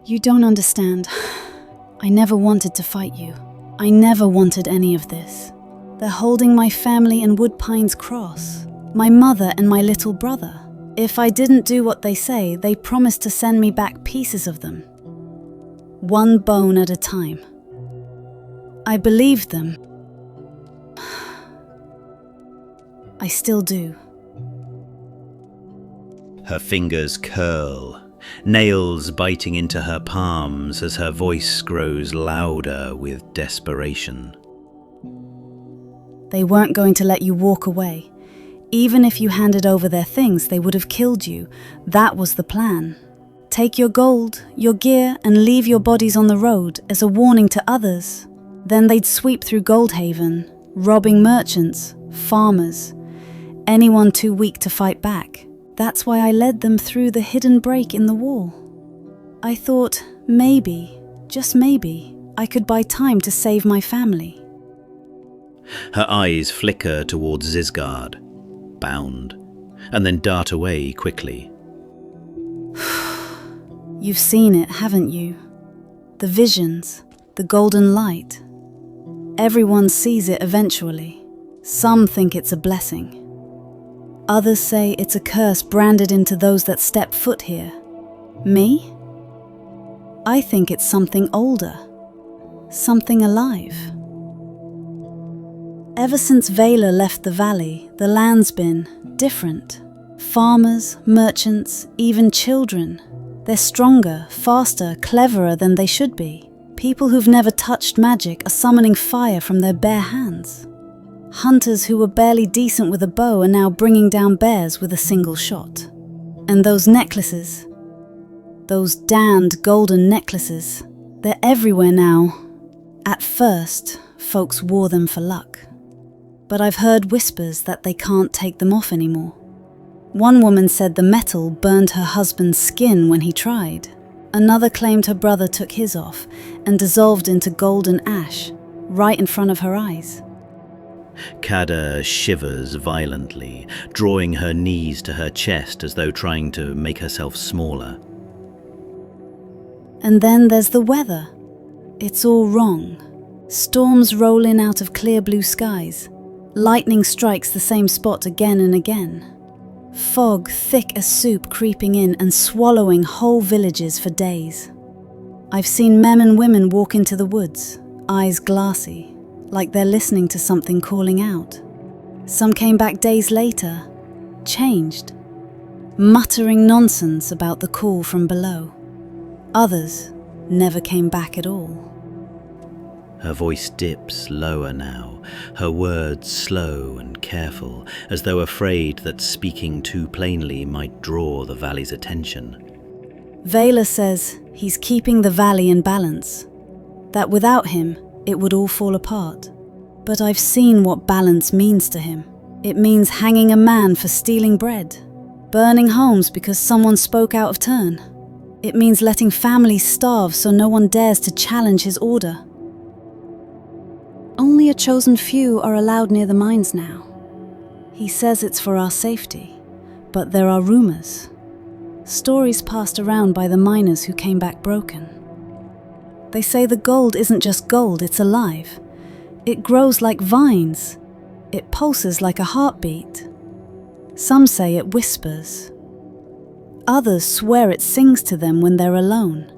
You don't understand. I never wanted to fight you. I never wanted any of this. They're holding my family in Woodpine's cross, my mother and my little brother. If I didn't do what they say, they promised to send me back pieces of them. One bone at a time. I believed them. I still do. Her fingers curl, nails biting into her palms as her voice grows louder with desperation. They weren't going to let you walk away. Even if you handed over their things, they would have killed you. That was the plan. Take your gold, your gear, and leave your bodies on the road as a warning to others. Then they'd sweep through Goldhaven, robbing merchants, farmers, anyone too weak to fight back. That's why I led them through the hidden break in the wall. I thought maybe, just maybe, I could buy time to save my family. Her eyes flicker towards Zisgard, bound, and then dart away quickly. You've seen it, haven't you? The visions, the golden light. Everyone sees it eventually. Some think it's a blessing. Others say it's a curse branded into those that step foot here. Me? I think it's something older, something alive. Ever since Vela left the valley, the land's been different. Farmers, merchants, even children. They're stronger, faster, cleverer than they should be. People who've never touched magic are summoning fire from their bare hands. Hunters who were barely decent with a bow are now bringing down bears with a single shot. And those necklaces, those damned golden necklaces, they're everywhere now. At first, folks wore them for luck. But I've heard whispers that they can't take them off anymore. One woman said the metal burned her husband's skin when he tried. Another claimed her brother took his off and dissolved into golden ash, right in front of her eyes. Kada shivers violently, drawing her knees to her chest as though trying to make herself smaller. And then there's the weather. It's all wrong. Storms roll in out of clear blue skies. Lightning strikes the same spot again and again. Fog thick as soup creeping in and swallowing whole villages for days. I've seen men and women walk into the woods, eyes glassy, like they're listening to something calling out. Some came back days later, changed, muttering nonsense about the call from below. Others never came back at all. Her voice dips lower now, her words slow and careful, as though afraid that speaking too plainly might draw the valley's attention. Vela says he's keeping the valley in balance, that without him, it would all fall apart. But I've seen what balance means to him. It means hanging a man for stealing bread, burning homes because someone spoke out of turn. It means letting families starve so no one dares to challenge his order. Only a chosen few are allowed near the mines now. He says it's for our safety, but there are rumors. Stories passed around by the miners who came back broken. They say the gold isn't just gold, it's alive. It grows like vines. It pulses like a heartbeat. Some say it whispers. Others swear it sings to them when they're alone.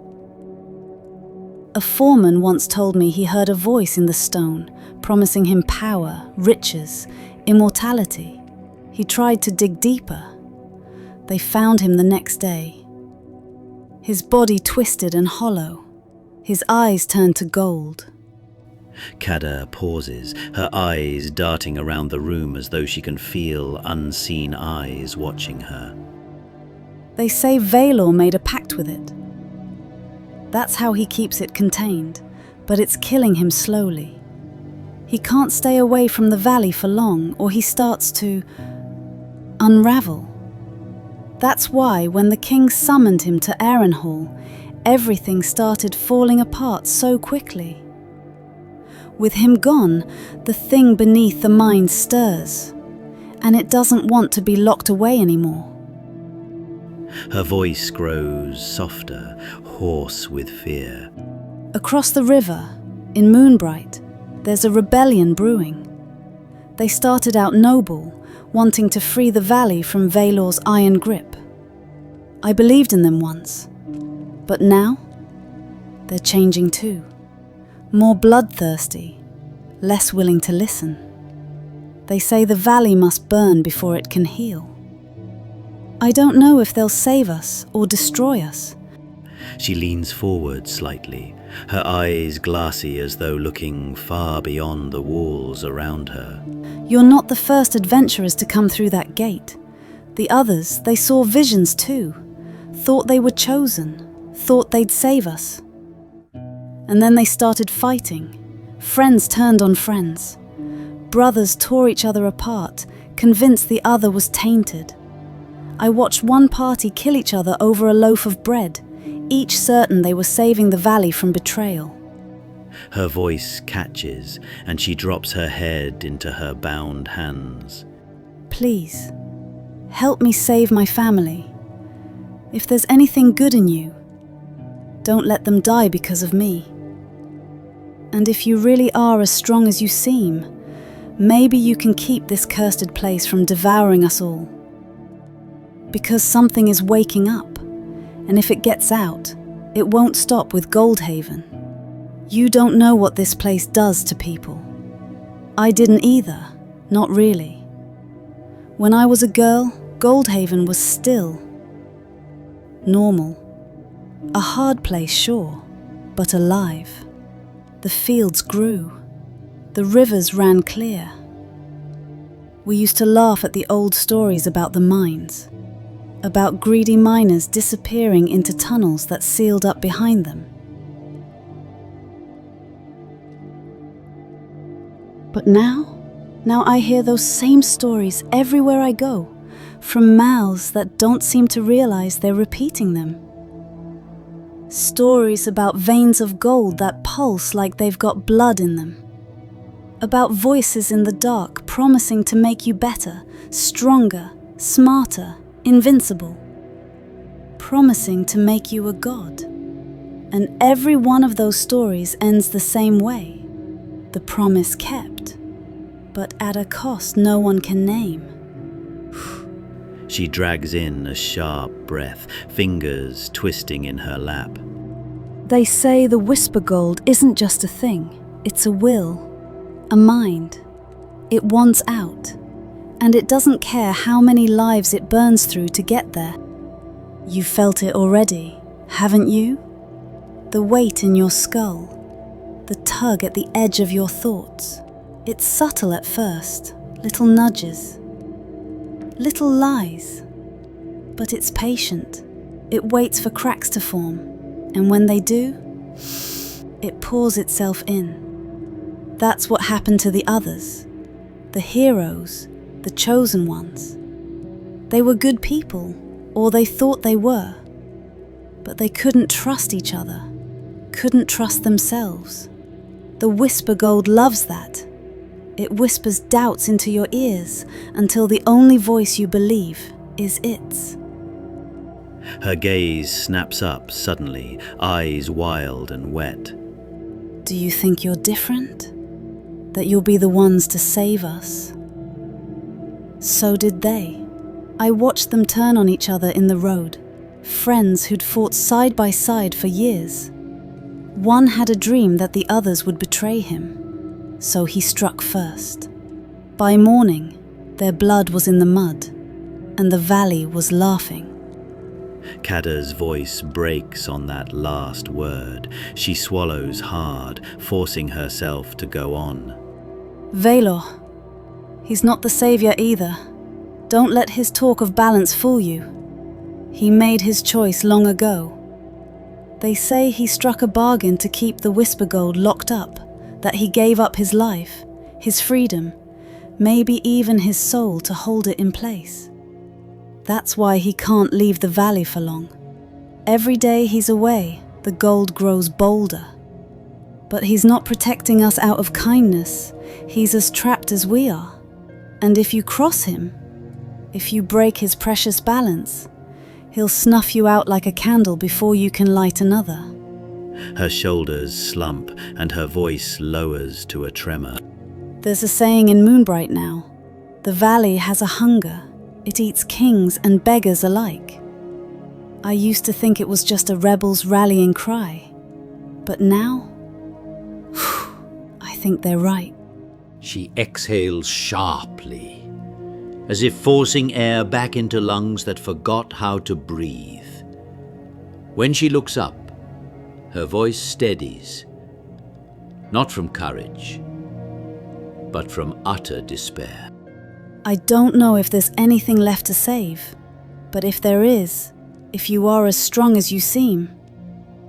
A foreman once told me he heard a voice in the stone, promising him power, riches, immortality. He tried to dig deeper. They found him the next day. His body twisted and hollow. His eyes turned to gold. Kada pauses, her eyes darting around the room as though she can feel unseen eyes watching her. They say Valor made a pact with it. That's how he keeps it contained, but it's killing him slowly. He can't stay away from the valley for long, or he starts to unravel. That's why when the king summoned him to Arrenhall, everything started falling apart so quickly. With him gone, the thing beneath the mind stirs, and it doesn't want to be locked away anymore. Her voice grows softer, hoarse with fear. Across the river, in Moonbright, there's a rebellion brewing. They started out noble, wanting to free the valley from Valor's iron grip. I believed in them once, but now they're changing too. More bloodthirsty, less willing to listen. They say the valley must burn before it can heal. I don't know if they'll save us or destroy us. She leans forward slightly, her eyes glassy as though looking far beyond the walls around her. You're not the first adventurers to come through that gate. The others, they saw visions too, thought they were chosen, thought they'd save us. And then they started fighting. Friends turned on friends. Brothers tore each other apart, convinced the other was tainted. I watched one party kill each other over a loaf of bread, each certain they were saving the valley from betrayal. Her voice catches, and she drops her head into her bound hands. Please, help me save my family. If there's anything good in you, don't let them die because of me. And if you really are as strong as you seem, maybe you can keep this cursed place from devouring us all. Because something is waking up, and if it gets out, it won't stop with Goldhaven. You don't know what this place does to people. I didn't either, not really. When I was a girl, Goldhaven was still. Normal. A hard place, sure, but alive. The fields grew. The rivers ran clear. We used to laugh at the old stories about the mines, about greedy miners disappearing into tunnels that sealed up behind them. But now I hear those same stories everywhere I go, from mouths that don't seem to realize they're repeating them. Stories about veins of gold that pulse like they've got blood in them. About voices in the dark promising to make you better, stronger, smarter, invincible. Promising to make you a god. And every one of those stories ends the same way. The promise kept, but at a cost no one can name. She drags in a sharp breath, fingers twisting in her lap. They say the whisper gold isn't just a thing, it's a will, a mind. It wants out, and it doesn't care how many lives it burns through to get there. You felt it already, haven't you? The weight in your skull, the tug at the edge of your thoughts. It's subtle at first, little nudges, little lies, but it's patient. It waits for cracks to form, and when they do, it pours itself in. That's what happened to the others, the heroes, the chosen ones. They were good people, or they thought they were, but they couldn't trust each other, couldn't trust themselves. The whisper gold loves that. It whispers doubts into your ears until the only voice you believe is its. Her gaze snaps up suddenly, eyes wild and wet. Do you think you're different? That you'll be the ones to save us? So did they. I watched them turn on each other in the road, friends who'd fought side by side for years. One had a dream that the others would betray him. So he struck first. By morning, their blood was in the mud, and the valley was laughing. Kada's voice breaks on that last word. She swallows hard, forcing herself to go on. Valor. He's not the savior either. Don't let his talk of balance fool you. He made his choice long ago. They say he struck a bargain to keep the whisper gold locked up, that he gave up his life, his freedom, maybe even his soul to hold it in place. That's why he can't leave the valley for long. Every day he's away, the gold grows bolder. But he's not protecting us out of kindness. He's as trapped as we are. And if you cross him, if you break his precious balance, He'll snuff you out like a candle before you can light another. Her shoulders slump and her voice lowers to a tremor. There's a saying in Moonbright now. The valley has a hunger. It eats kings and beggars alike. I used to think it was just a rebel's rallying cry. But now, I think they're right. She exhales sharply, as if forcing air back into lungs that forgot how to breathe. When she looks up, her voice steadies, not from courage, but from utter despair. I don't know if there's anything left to save, but if there is, if you are as strong as you seem,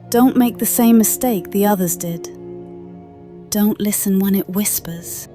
don't make the same mistake the others did. Don't listen when it whispers.